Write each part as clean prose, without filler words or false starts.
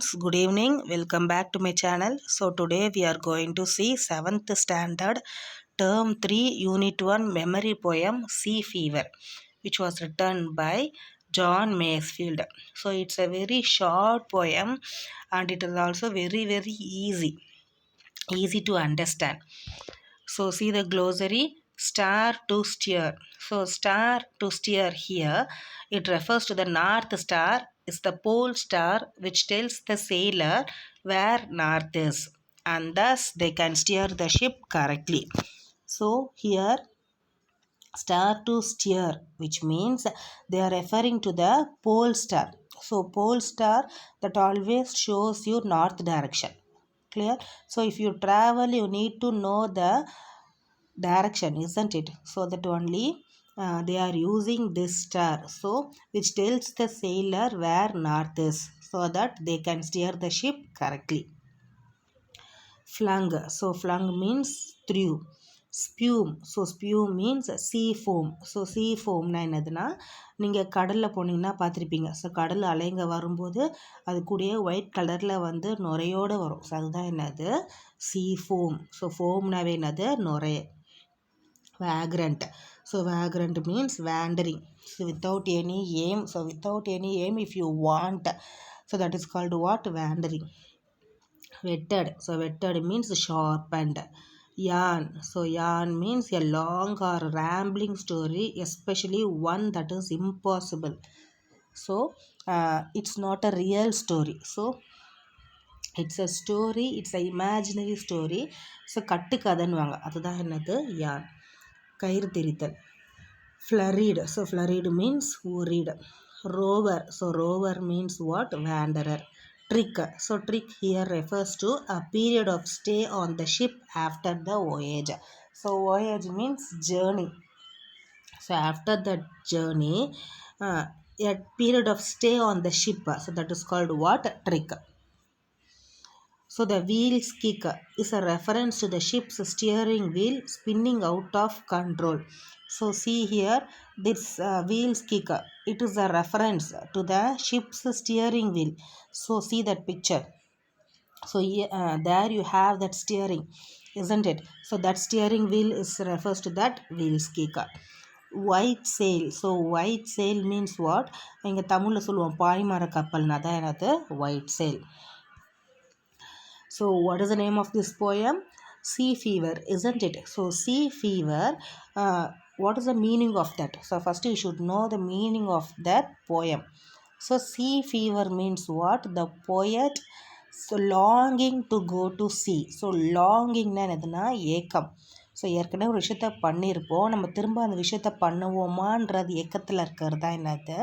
students, good evening. Welcome back to my channel. So today we are going to see 7th standard term 3 unit 1 memory poem Sea Fever, which was written by John Masefield. So it's a very short poem and it is also very easy to understand. So see the glossary, star to steer. So star to steer here, it refers to the north star is the pole star which tells the sailor where north is, and thus they can steer the ship correctly. So here star to steer, which means they are referring to the pole star. So pole star that always shows you north direction. Clear? So if you travel, you need to know the direction, isn't it? So that only they are using this star, so which tells the sailor where north is, so that they can steer the ship correctly. Flung, so flung means through. Spume, so spume means sea foam. So sea foamனா என்னதுன்னா, நீங்கள் கடலில் போனீங்கன்னா பார்த்துருப்பீங்க. So கடல் அலைங்க வரும்போது அது கூடயே white கலரில் வந்து நுரையோடு வரும். ஸோ அதுதான் என்னது, sea foam. ஸோ ஃபோம்னாவே என்னது, நுரை. Vagrant, so vagrant means wandering, so without any aim. So without any aim, if you want, so that is called what, wandering. Wetted, so wetted means sharpened. Yarn, so yarn means a long or rambling story, especially one that is impossible. So it's not a real story, so it's a story, it's a imaginary story. So கட்டுக்கதைன்னுவாங்க, அதுதான் என்னது, yarn. கயிறு திரித்தல். Flurried, so flurried means worried. Rover, so rover means what, wanderer. Trick, so trick here refers to a period of stay on the ship after the voyage. So voyage means journey. So after that journey, a period of stay on the ship, so that is called what, trick. So the wheel's kick is a reference to the ship's steering wheel spinning out of control. So see here, this wheel's kick, it is a reference to the ship's steering wheel. So see that picture. So there you have that steering, isn't it? So that steering wheel is refers to that wheel's kick. White sail, so white sail means what, இங்கே தமிழில் சொல்லுவோம் பாய்மர கப்பல்னா தான் என்னது, white sail. So what is the name of this poem? Sea Fever, isn't it? So sea fever, what is the meaning of that? So first you should know the meaning of that poem. So sea fever means what? The poet so longing to go to sea. So longingனா என்னதுன்னா ஏக்கம். So ஏற்கனவே ஒரு விஷயத்த பண்ணியிருப்போம், நம்ம திரும்ப அந்த விஷயத்த பண்ணுவோமான்றது ஏக்கத்தில் இருக்கிறது தான் என்னது,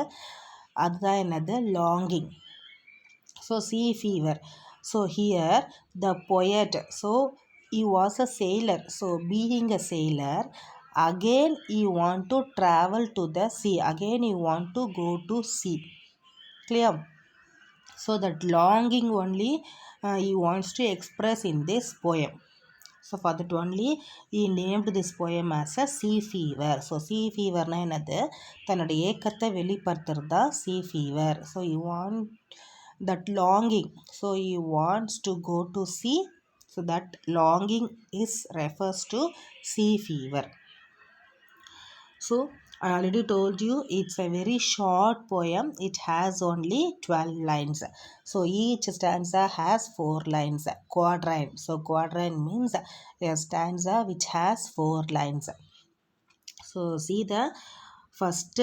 அதுதான் என்னது, longing. So sea fever. So here the poet, so he was a sailor. So being a sailor, again he want to travel to the sea. Again he want to go to sea. Clear? So that longing only he wants to express in this poem. So for that only he named this poem as a sea fever. So sea fever na என்னது, தன்னோட ஏக்கத்தை வெளிப்படுத்துறதா sea fever. So you want that longing, so he wants to go to sea, so that longing is refers to sea fever. So I already told you it's a very short poem, it has only 12 lines. So each stanza has 4 lines. Quatrain, so quatrain means a stanza which has 4 lines. So see the first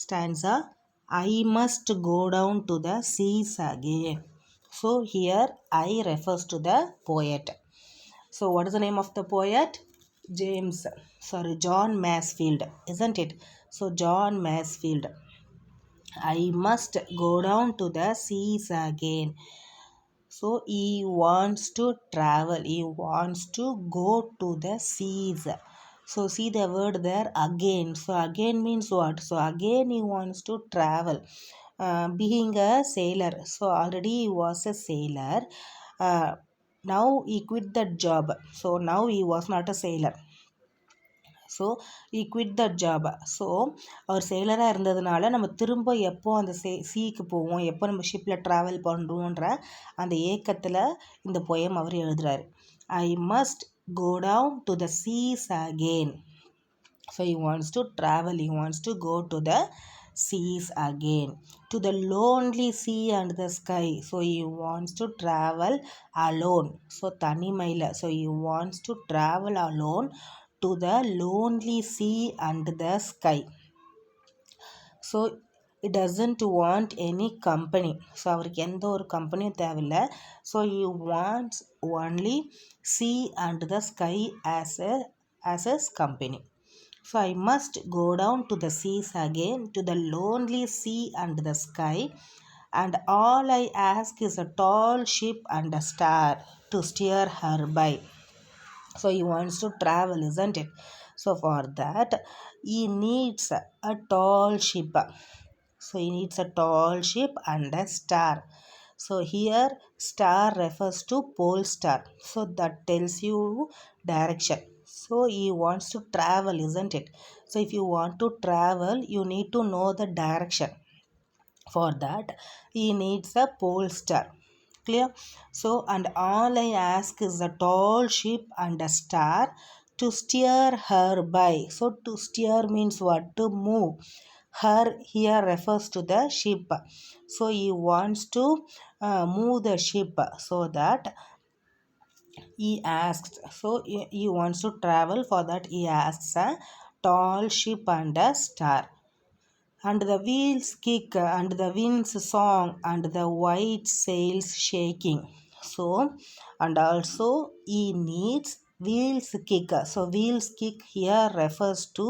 stanza, I must go down to the seas again. So here I refers to the poet. So what is the name of the poet? John Masefield, isn't it? So John Masefield, I must go down to the seas again. So he wants to travel, he wants to go to the seas. So see the word there, again. So again means what? So again he wants to travel. Being a sailor, so already he was a sailor. Now he quit that job. So now he was not a sailor. So I quit the job. So அவர் செயலராக இருந்ததுனால நம்ம திரும்ப எப்போ அந்த சீக்கு போவோம், எப்போ நம்ம ஷிப்பில் ட்ராவல் பண்ணுறோன்ற அந்த ஏக்கத்தில் இந்த பொயம் அவர் எழுதுகிறாரு. I must go down to the seas again. So he wants to travel, he wants to go to the seas again, to the lonely sea and the sky. So he wants to travel alone. So tanimaila. So he wants to travel alone to the lonely sea and the sky. So it doesn't want any company. So அவருக்கு எந்த ஒரு கம்பெனியும் தேவையில்லை. So he wants only sea and the sky as his company. So I must go down to the seas again, to the lonely sea and the sky, and all I ask is a tall ship and a star to steer her by. So he wants to travel, isn't it? So for that, he needs a tall ship. So he needs a tall ship and a star. So here star refers to pole star. So that tells you direction. So he wants to travel, isn't it? So if you want to travel, you need to know the direction. For that, he needs a pole star. Clear? So, and all I ask is a tall ship and a star to steer her by. So, to steer means what? To move. Her here refers to the ship. So, he wants to move the ship so that he asks. So, he wants to travel. For that, he asks a tall ship and a star. And the wheels kick and the wind's song and the white sails shaking. So, and also he needs wheels kick. So wheels kick here refers to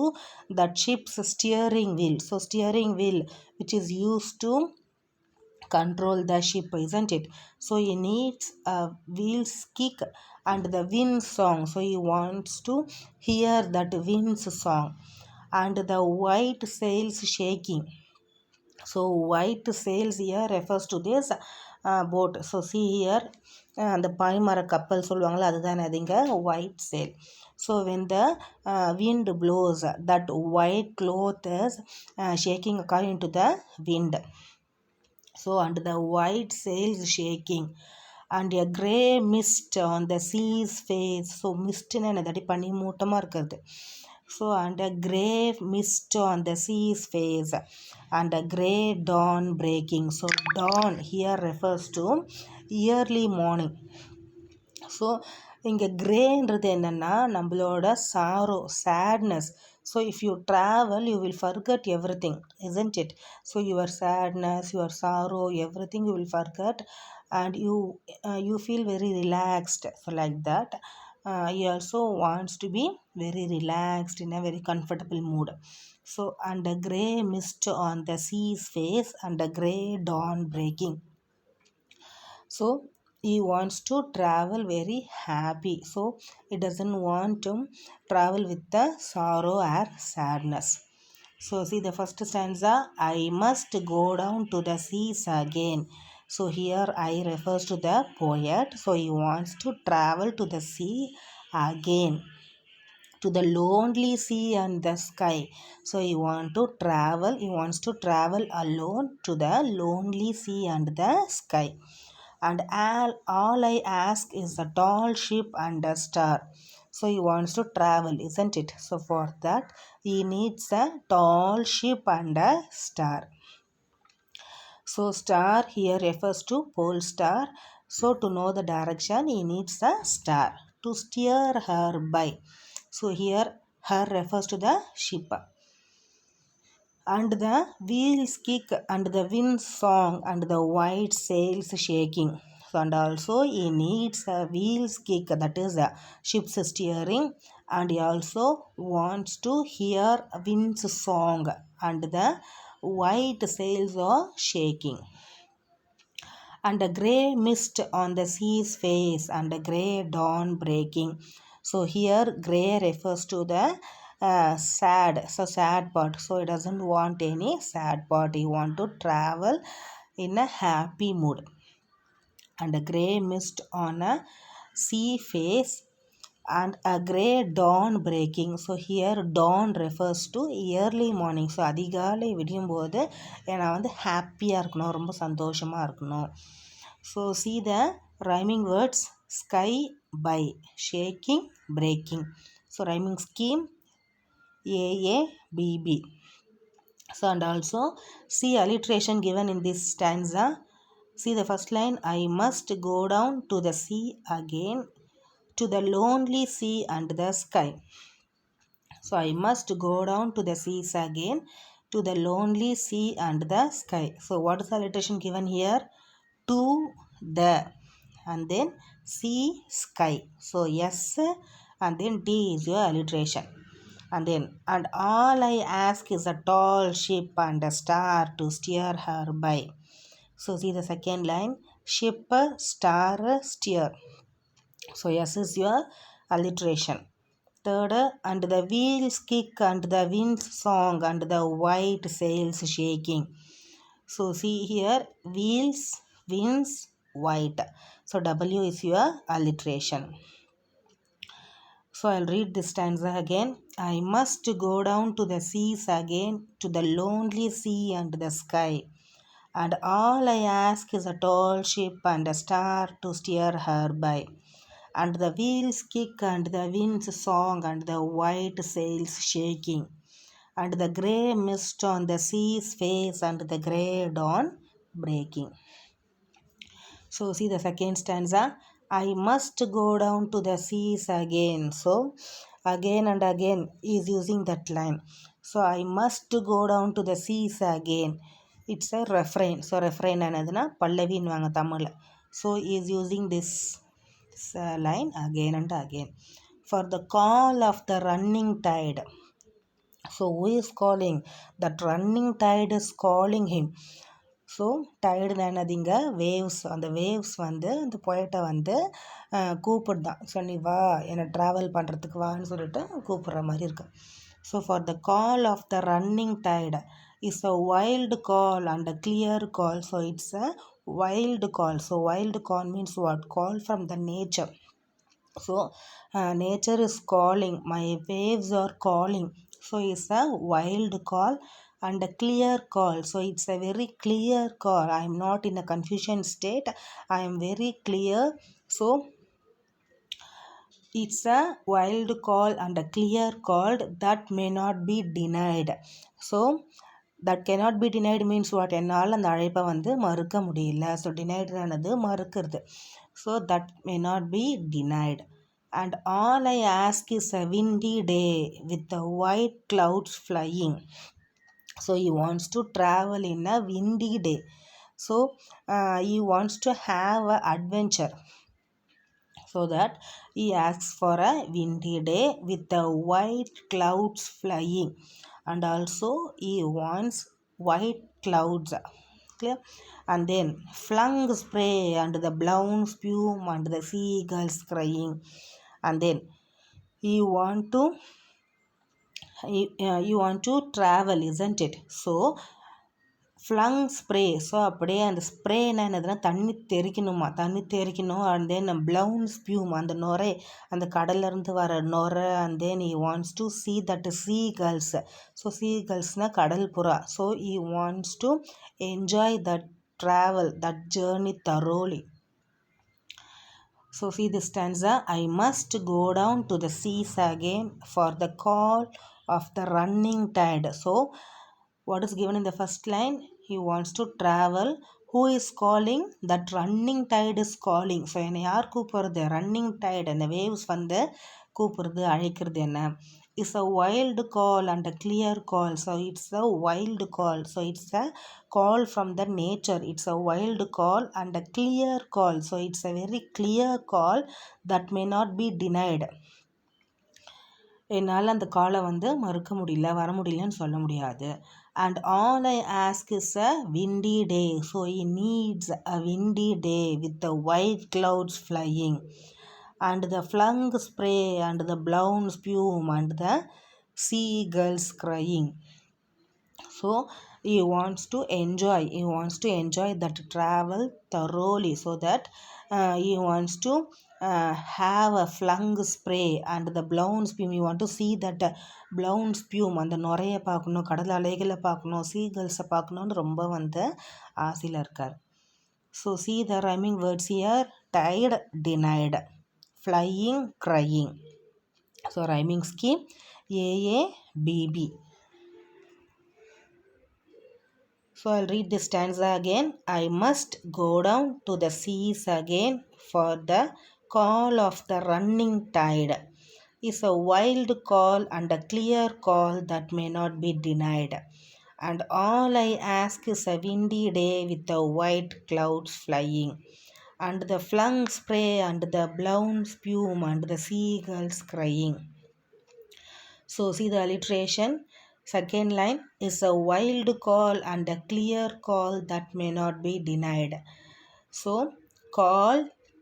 that ship's steering wheel. So steering wheel which is used to control the ship, isn't it? So he needs a wheels kick and the wind song. So he wants to hear that wind's song and the white sails shaking. So white sails here refers to this boat. So see here அந்த பாய்மர கப்பல் சொல்லுவாங்களா, அதுதான் அதுங்க white sail. So when the wind blows, that white cloth is shaking according to the wind. So and the white sails shaking and a grey mist on the sea's face. So mist என்னது பனி மூட்டமாக இருக்கிறது. So and a grey mist on the sea's face and a grey dawn breaking. So dawn here refers to early morning. So இங்கே கிரேன்றது என்னென்னா நம்மளோட sorrow, sadness. So if you travel you will forgot every thing, isn't it? So your sadness, your sorrow, every thing you will forgot and you feel very relaxed. So like that, he also wants to be very relaxed in a very comfortable mood. So and a grey mist on the sea's face and a grey dawn breaking. So he wants to travel very happy. So he doesn't want to travel with the sorrow or sadness. So see the first stanza, I must go down to the seas again. So here I refers to the poet. So he wants to travel to the sea again, to the lonely sea and the sky. So he wants to travel alone to the lonely sea and the sky. And all I ask is a tall ship and a star. So he wants to travel, isn't it? So for that he needs a tall ship and a star. So star here refers to pole star. So to know the direction he needs a star to steer her by. So here her refers to the ship. And the wheels kick and the wind song and the white sails shaking. And also he needs a wheels kick, that is a ship's steering, and he also wants to hear wind's song and the white sails are shaking. And a grey mist on the sea's face and a grey dawn breaking. So here grey refers to the sad, so sad part. So he doesn't want any sad part, he want to travel in a happy mood. And a grey mist on a sea face and a grey dawn breaking. So here dawn refers to early morning. So அதிகாலை விடியும் போது நான் வந்து ஹாப்பியாக இருக்கணும், ரொம்ப சந்தோஷமாக இருக்கணும். So see the rhyming words sky by, shaking, breaking. So rhyming scheme AABB. So and also see alliteration given in this stanza. See the first line, I must go down to the sea again, to the lonely sea and the sky. So I must go down to the seas again, to the lonely sea and the sky. So what is the alliteration given here? To the and then sea, sky. So yes and then D is your alliteration. And then, and all I ask is a tall ship and a star to steer her by. So see the second line, ship, star, steer. So yes is your alliteration. Third, and the wheels kick and the wind's song and the white sails shaking. So see here, wheels, winds, white. So W is your alliteration. So I'll read this stanza again. I must go down to the seas again, to the lonely sea and the sky. And all I ask is a tall ship and a star to steer her by. And the wheels kick and the wind's song and the white sails shaking. And the grey mist on the sea's face and the grey dawn breaking. So see the second stanza. I must go down to the seas again. So again and again is using that line. So I must go down to the seas again. It's a refrain. So refrain anadana pallaviன்னு வாங்க தமிழ்ல. So is using this line again and again. For the call of the running tide. So who is calling? That running tide is calling him. So tired என்னதுங்க waves, அந்த waves வந்து அந்த பொயட்டை வந்து கூப்பிடுதான். So நீ வா, என்னை ட்ராவல் பண்ணுறதுக்கு வான்னு சொல்லிட்டு கூப்பிட்ற மாதிரி இருக்கு. So for the call of the running tired is a wild call and a clear call. So it's a wild call. So wild call means what? Call from the nature. So nature is calling, my waves are calling. So it's a wild call and a clear call. So it's a very clear call. I am not in a confusion state, I am very clear. So it's a wild call and a clear call that may not be denied. So that cannot be denied means what? என்னால் அந்த அழைப்பை வந்து மறுக்க முடியல. So டினைடானது மறுக்கிறது. So that may not be denied. And all I ask is a windy day with the white clouds flying. So he wants to travel in a windy day. So he wants to have an adventure. So that he asks for a windy day with the white clouds flying. And also he wants white clouds. Clear? And then flung spray and the blown spume and the seagulls crying. And then you want to travel, isn't it? So flung spray. So அப்படியே அந்த ஸ்ப்ரேனா என்னதுன்னா தண்ணி தெறிக்கணுமா, தண்ணி தெறிக்கணும். And then ப்ளவுன் ஸ்பியூம், அந்த நுரை, அந்த கடல்லேருந்து வர நுரை. And then E wants to see that sea gulls. So sea gulsனால் கடல் புறா. So he wants to enjoy that travel, that journey thoroughly. So see this stanza. I must go down to the seas again for the call of the running tide. So what is given in the first line? He wants to travel. Who is calling? That running tide is calling. So என்னை யார் கூப்பிடுறது? running tide. அந்த waves வந்து கூப்பிடுறது, அழைக்கிறது என்ன? Is a wild call and a clear call. So it's a wild call. So it's a call from the nature. It's a wild call and a clear call. So it's a very clear call that may not be denied. என்னால் அந்த காலை வந்து மறுக்க முடியல, வர முடியலன்னு சொல்ல முடியாது. And all I ask is a windy day. So he needs a windy day with the white clouds flying and the flung spray and the blown spume and the seagulls crying. So he wants to enjoy that travel thoroughly. So that he wants to have a flung spray and the blown spume. You want to see that blown spume, அந்த நுரைய பார்க்கணும், கடல் அலைகளை பார்க்கணும், சீகல்ஸை பார்க்கணுன்னு ரொம்ப வந்து ஆசையில் இருக்கார். So see the rhyming words here. Tide, denied. Flying, crying. So rhyming scheme AABB. So I'll read this stanza again. I must go down to the seas again, for the call of the running tide is a wild call and a clear call that may not be denied. And all I ask is a windy day with the white clouds flying, and the flung spray and the blown spume and the seagulls crying. So see the alliteration. Second line is a wild call and a clear call that may not be denied. So call,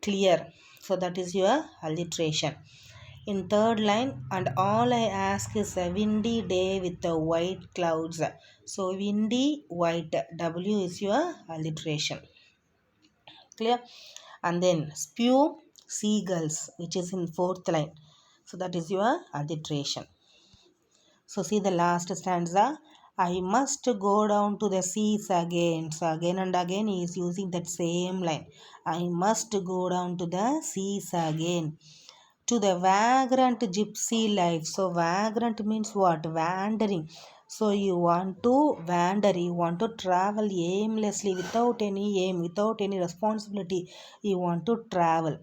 clear. So that is your alliteration. In third line, and all I ask is a windy day with the white clouds. So windy, white. W is your alliteration. Clear? And then spew, seagulls, which is in fourth line. So that is your alliteration. So see the last stanza. I must go down to the seas again. So again and again he is using that same line. I must go down to the seas again. To the vagrant gypsy life. So vagrant means what? Wandering. So you want to wander, you want to travel aimlessly, without any aim, without any responsibility. You want to travel.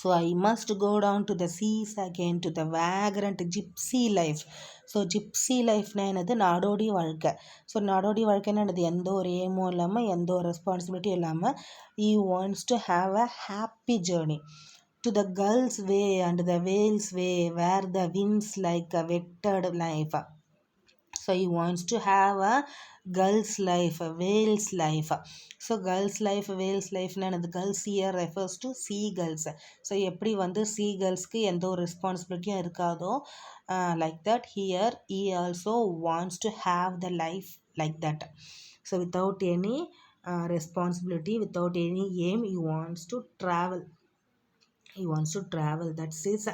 So I must go down to the seas again, to the vagrant gypsy life. So gypsy லைஃப்னா என்னது? நாடோடி வாழ்க்கை. So நாடோடி வாழ்க்கைன்னா என்னது? எந்த ஒரு ஏமும் இல்லாமல், எந்த ஒரு ரெஸ்பான்சிபிலிட்டியும் இல்லாமல், ஈ wants to have a happy journey. To the gulls way and the whales way, where the winds like a wetted knife. So he wants to have a gulls life, a whale's life. So gulls life, whale's life, the gulls here refers to seagulls. So எப்படி வந்து seagullsக்கு எந்த ஒரு ரெஸ்பான்சிபிலிட்டியும் இருக்காதோ, like that here he also wants to have the life like that. So without any responsibility, without any aim, he wants to travel. He wants to travel. That's his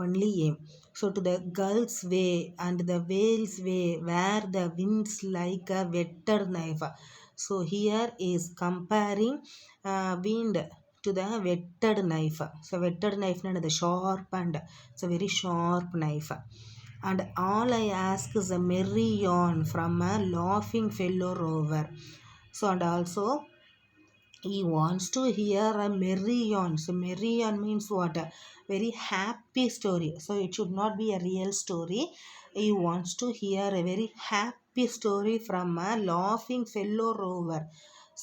only aim. So to the gulls way and the whales way, where the winds like a whetted knife. So here is comparing wind to the whetted knife. So whetted knife is the sharp and it's a very sharp knife. And all I ask is a merry yawn from a laughing fellow rover. So and also he wants to hear a merry yawn. So merry yawn means what? A very happy story. So it should not be a real story. He wants to hear a very happy story from a laughing fellow rover.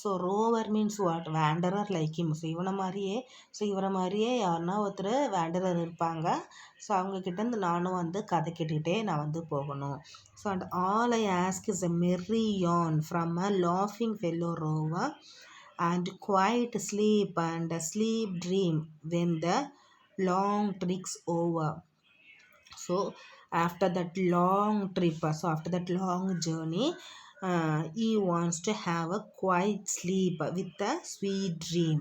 So rover means what? Wanderer like him. இவரை மாதிரியே யாருன்னா ஒருத்தர் வேண்டரர் இருப்பாங்க. So அவங்கக்கிட்டேருந்து நானும் வந்து கதை கேட்டுக்கிட்டே நான் வந்து போகணும். So and all I ask is a merry yawn from a laughing fellow rover, and quiet sleep and a sleep dream when the long trip's over. So after that long trip, so after that long journey, he wants to have a quiet sleep with a sweet dream.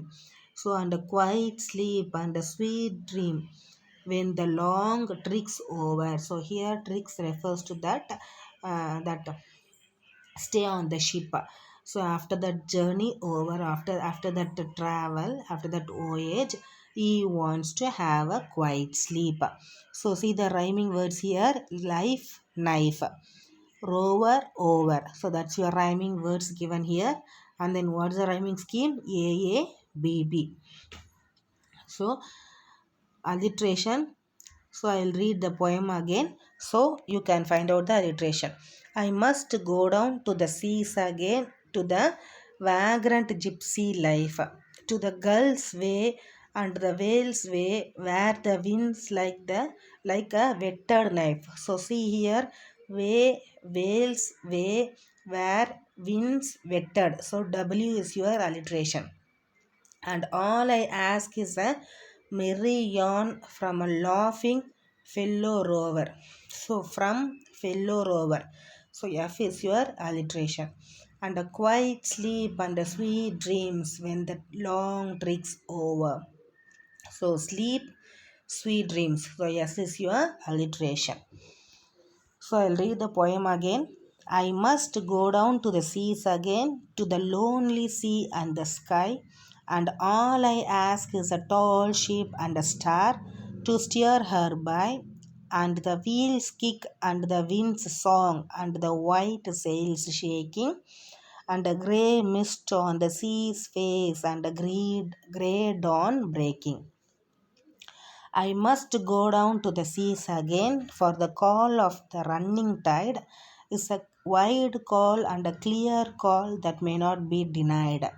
So and a quiet sleep and a sweet dream when the long trip's over. So here tricks refers to that stay on the ship. So after that journey over, after that travel, after that voyage, he wants to have a quiet sleep. So see the rhyming words here. Life, knife. Rover, over. So that's your rhyming words given here. And then what's the rhyming scheme? AABB. So alliteration. So I'll read the poem again so you can find out the alliteration. I must go down to the seas again, to the vagrant gypsy life, to the gulls way and the whales way, where the winds like a whetted knife. So see here, way, whales way, where winds whetted. So W is your alliteration. And all I ask is a merry yawn from a laughing fellow rover. So from fellow rover. So F is your alliteration. And a quiet sleep and a sweet dreams when the long trip's over. So sleep, sweet dreams. So yes is your alliteration. So I'll read the poem again. I must go down to the seas again, to the lonely sea and the sky, and all I ask is a tall ship and a star to steer her by, and the wheels kick and the wind's song and the white sails shaking, and a grey mist on the sea's face and a grey dawn breaking. I must go down to the seas again, for the call of the running tide is a wide call and a clear call that may not be denied.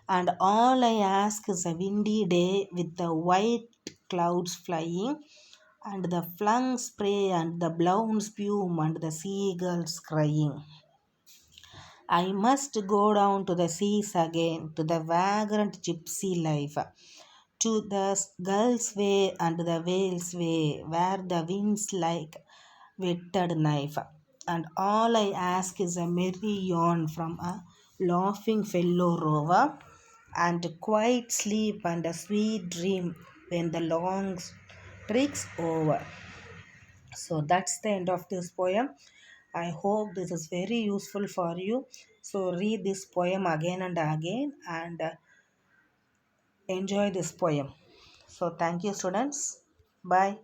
And all I ask is a windy day with the white clouds flying, and the flung spray and the blown spume and the seagulls crying. I must go down to the seas again, to the vagrant gypsy life, to the gull's way and the whale's way, where the winds like whetted knife. And all I ask is a merry yawn from a laughing fellow rover, and quiet sleep and a sweet dream when the long trik's over. So that's the end of this poem. I hope this is very useful for you. So read this poem again and again and enjoy this poem. So thank you, students. Bye.